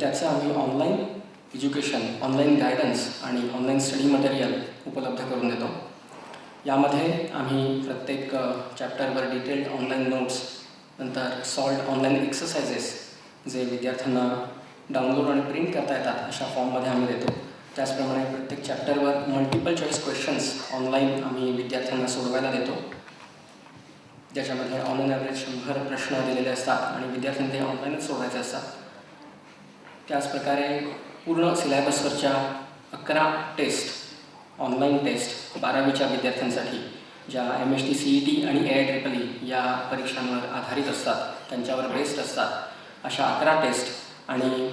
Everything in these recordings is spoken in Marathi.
त्याचं आम्ही ऑनलाईन एज्युकेशन, ऑनलाईन गायडन्स आणि ऑनलाईन स्टडी मटेरियल उपलब्ध करून देतो. यामध्ये आम्ही प्रत्येक चॅप्टरवर डिटेल्ड ऑनलाईन नोट्स, नंतर सॉल्व्ड ऑनलाईन एक्सरसाइजेस जे विद्यार्थ्यांना डाउनलोड आणि प्रिंट करता येतात अशा फॉर्ममध्ये आम्ही देतो. त्याचप्रमाणे प्रत्येक चॅप्टरवर मल्टिपल चॉईस क्वेश्चन्स ऑनलाईन आम्ही विद्यार्थ्यांना सोडवायला देतो, ज्याच्यामध्ये ऑन एन ॲव्हरेज 100 प्रश्न दिलेले असतात आणि विद्यार्थ्यांना ते ऑनलाईनच सोडवायचे असतात. त्याचप्रकारे पूर्ण सिलेबसवरच्या 11 टेस्ट, ऑनलाईन टेस्ट 12वीच्या विद्यार्थ्यांसाठी, ज्या MST CET आणि AIEEE या परीक्षांवर आधारित असतात, त्यांच्यावर बेस्ड असतात, अशा 11 टेस्ट. आणि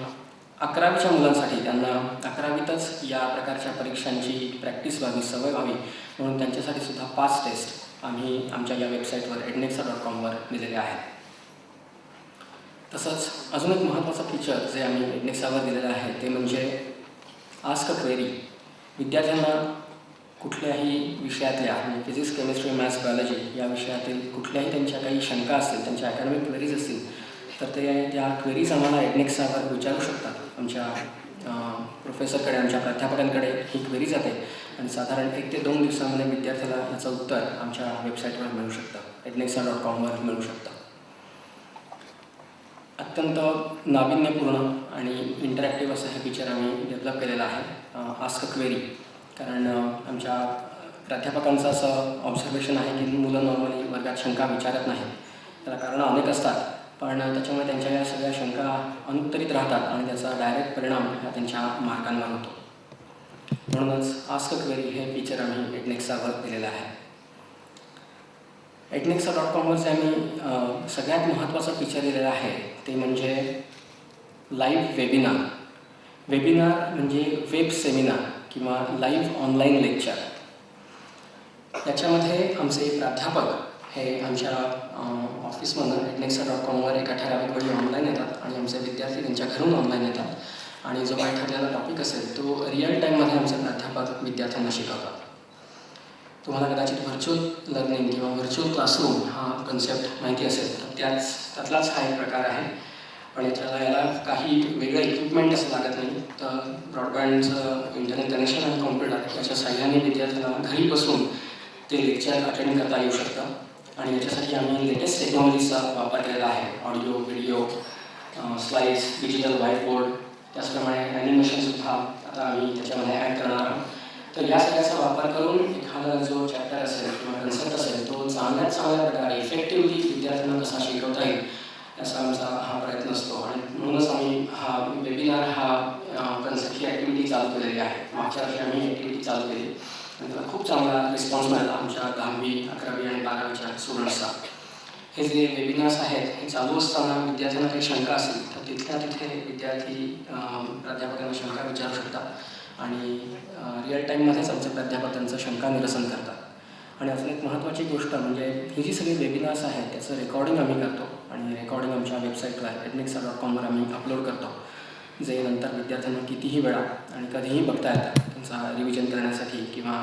11वीच्या मुलांसाठी त्यांना 11वीतच या प्रकारच्या परीक्षांची प्रॅक्टिस व्हावी, सवय व्हावी म्हणून त्यांच्यासाठी सुद्धा 5 टेस्ट आम्ही आमच्या या वेबसाईटवर ednexa.com वर दिलेले आहेत. तसंच अजून एक महत्त्वाचं फीचर जे आम्ही ednexaवर दिलेलं आहे ते म्हणजे आस्क अ क्वेरी. विद्यार्थ्यांना कुठल्याही विषयातल्या म्हणजे फिजिक्स, केमिस्ट्री, मॅथ्स, बायोलॉजी या विषयातील कुठल्याही त्यांच्या काही शंका असतील, त्यांच्या अकॅडमिक क्वेरीज असतील, तर ते त्या क्वेरीज आम्हाला ednexaवर विचारू शकतात. आमच्या प्रोफेसरकडे, आमच्या प्राध्यापकांकडे ही क्वेरी जाते आणि साधारण 1 ते 2 दिवसामध्ये विद्यार्थ्याला याचं उत्तर आमच्या वेबसाईटवर मिळू शकतं, ednexa.com वर मिळू शकतं. अत्यंत नाविन्यपूर्ण आणि इंटरॅक्टिव्ह असं हे फीचर आम्ही डेव्हलप केलेलं आहे, आस्क अ क्वेरी. कारण आमच्या प्राध्यापकांचं असं ऑब्झर्वेशन आहे की मुलं नॉर्मली वर्गात शंका विचारत नाहीत. त्याला कारणं अनेक असतात, पण त्याच्यामुळे त्यांच्या या सगळ्या शंका अनुत्तरित राहतात आणि त्याचा डायरेक्ट परिणाम हा त्यांच्या मार्कांवर होतो. म्हणूनच आस्क अ क्वेरी हे फीचर आम्ही ednexaवर दिलेलं आहे. ednexa.com वर जे आम्ही सगळ्यात महत्त्वाचं फीचर दिलेलं आहे ते म्हणजे लाईव्ह वेबिनार. वेबिनार म्हणजे वेब सेमिनार किंवा लाईव्ह ऑनलाईन लेक्चर. याच्यामध्ये आमचे प्राध्यापक हे आमच्या ऑफिसमधून ednexa.com वर एका ठराविक वेळी ऑनलाईन येतात आणि आमचे विद्यार्थी त्यांच्या घरून ऑनलाईन येतात आणि जो काही ठरलेला टॉपिक असेल तो रिअल टाईममध्ये आमचे प्राध्यापक विद्यार्थ्यांना शिकवतात. तुम्हाला कदाचित व्हर्च्युअल लर्निंग किंवा व्हर्च्युअल क्लासरूम हा कन्सेप्ट माहिती असेल, तर त्यातलाच हा एक प्रकार आहे. पण याला काही वेगळं इक्विपमेंट असं लागत नाही. तर ब्रॉडबँडचं इंटरनेट कनेक्शन आणि कॉम्प्युटर याच्या साह्याने विद्यार्थ्यांना घरी बसून ते लेक्चर अटेंड करता येऊ शकतं. आणि याच्यासाठी आम्ही लेटेस्ट टेक्नॉलॉजीचा वापर केलेला आहे. Audio, video, slides, digital white board, त्याचप्रमाणे ॲनिमेशनसुद्धा आता आम्ही त्याच्यामध्ये ॲड करणार आहोत. तर या सगळ्याचा वापर करून एखादा जो चॅप्टर असेल किंवा कन्सेप्ट असेल तो चांगल्या प्रकारे इफेक्टिव्हली विद्यार्थ्यांना कसा शिकवता येईल याचा आमचा हा प्रयत्न असतो. आणि म्हणूनच आम्ही हा वेबिनार हा कन्सेप्ट ही ॲक्टिव्हिटी चालू केलेली आहे. मागच्या वर्षी आम्ही ॲक्टिव्हिटी चालू केली आणि त्याला खूप चांगला रिस्पॉन्स मिळाला आमच्या 10वी, 11वी आणि 12वीच्या स्टुडंट्सचा. हे जे वेबिनार्स आहेत हे चालू असताना विद्यार्थ्यांना काही शंका असेल तर तिथल्या तिथे विद्यार्थी प्राध्यापकांना शंका विचारू शकतात आणि रिअल टाईममध्येच आमचे प्राध्यापक त्यांचं शंका निरसन करतात. आणि अजून एक महत्त्वाची गोष्ट म्हणजे ही जी सगळी वेबिनार्स आहेत त्याचं रेकॉर्डिंग आम्ही करतो आणि रेकॉर्डिंग आमच्या वेबसाईटवर ednexa.com वर आम्ही अपलोड करतो, जे नंतर विद्यार्थ्यांना कितीही वेळा आणि कधीही बघता येतात. त्यांचा रिव्हिजन करण्यासाठी किंवा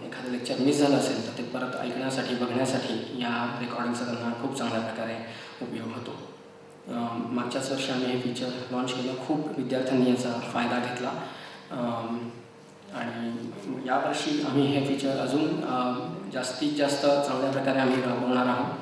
एखादं लेक्चर मिस झालं असेल तर ते परत ऐकण्यासाठी, बघण्यासाठी या रेकॉर्डिंगचा त्यांना खूप चांगल्या प्रकारे उपयोग होतो. मागच्याच वर्षी आम्ही हे फीचर लॉन्च केलं. खूप विद्यार्थ्यांनी याचा फायदा घेतला आणि यावर्षी आम्ही हे फीचर अजून जास्तीत जास्त चांगल्या प्रकारे आम्ही राबवणार आहोत.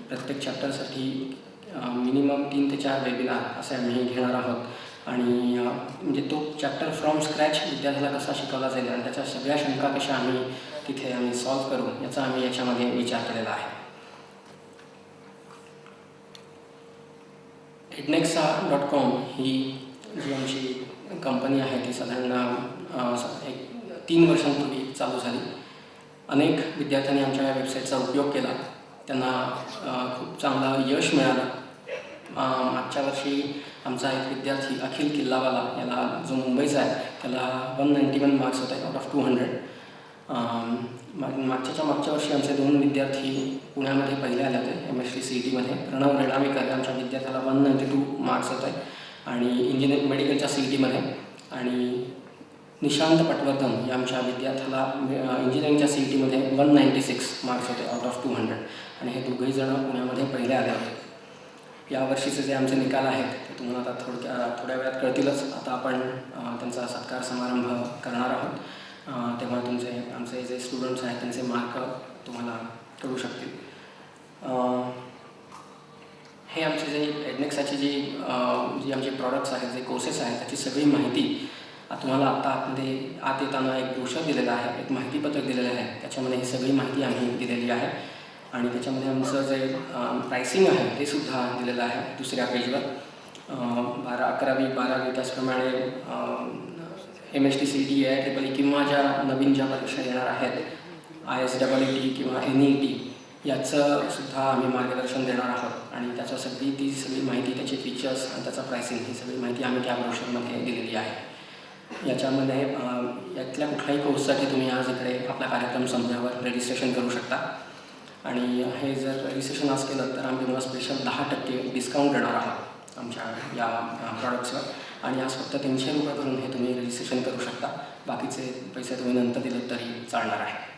प्रत्येक चॅप्टरसाठी मिनिमम 3 ते 4 वेबिनार असे आम्ही घेणार आहोत आणि म्हणजे तो चॅप्टर फ्रॉम स्क्रॅच विद्यार्थ्याला कसा शिकवला जाईल आणि त्याच्या सगळ्या शंका कशा आम्ही सॉल्व्ह करू याचा आम्ही याच्यामध्ये विचार केलेला आहे. ednexa.com ही जी आमची कंपनी आहे ती साधारण 3 वर्षांपूर्वी चालू झाली. अनेक विद्यार्थ्यांनी आमच्या या वेबसाईटचा उपयोग केला, त्यांना खूप चांगलं यश मिळालं. मागच्या वर्षी आमचा एक विद्यार्थी अखिल किल्लावाला याला जो मुंबईचा आहे त्याला 191 मार्क्स होते आउट ऑफ 200. मागच्या वर्षी आमचे 2 विद्यार्थी पुण्यामध्ये पहिले आले होते MST CETमध्ये. प्रणव रेणावेकर आमच्या विद्यार्थ्याला 192 मार्क्स होते आणि इंजिनिअरिंग मेडिकलच्या CETमध्ये. आणि निशांत पटवर्धन या आमच्या विद्यार्थ्याला इंजिनिअरिंगच्या CETमध्ये 196 मार्क्स होते आउट ऑफ 200 आणि हे दोघंही जण पुण्यामध्ये पहिले आले होते. यावर्षीचे जे आमचे निकाल आहेत ते तुम्हाला आता थोड्या वेळात कळतीलच. आता आपण त्यांचा सत्कार समारंभ करणार आहोत. तेव्हा आमचे जे स्टुडंट्स आहेत त्यांचे मार्क तुम्हाला कळू शकतील. हे आमचे जे एडनेक्साची जी आमचे प्रॉडक्ट्स आहेत, जे कोर्सेस आहेत, त्याची सगळी माहिती तुम्हाला आत येताना एक ब्रोशर दिलेला आहे, एक माहितीपत्रक दिलेलं आहे. त्याच्यामध्ये ही सगळी माहिती आम्ही दिलेली आहे आणि त्याच्यामध्ये आमचं जे प्रायसिंग आहे ते सुद्धा दिलेलं आहे दुसऱ्या पेजवर. 11वी 12वी त्याचप्रमाणे MST-CET, IIEEE किंवा ज्या नवीन परीक्षा येणार आहेत, ISEET किंवा NEET, याचं सुद्धा आम्ही मार्गदर्शन देणार आहोत आणि ती सगळी माहिती, त्याचे फीचर्स आणि त्याचा प्रायसिंग, ही सगळी माहिती आम्ही त्या ब्रोशरमध्ये दिलेली आहे. याच्यामध्ये यातल्या कुठल्याही कोर्ससाठी तुम्ही आज इकडे आपला कार्यक्रम संपल्यावर रजिस्ट्रेशन करू शकता आणि हे जर रजिस्ट्रेशन आज केलं तर आम्ही तुम्हाला स्पेशल 10% डिस्काउंट देणार आहोत आमच्या या प्रॉडक्ट्सवर आणि आज फक्त 300 रुपये करून हे तुम्ही रजिस्ट्रेशन करू शकता. बाकीचे पैसे तुम्ही नंतर दिलेत तरी चालणार आहे.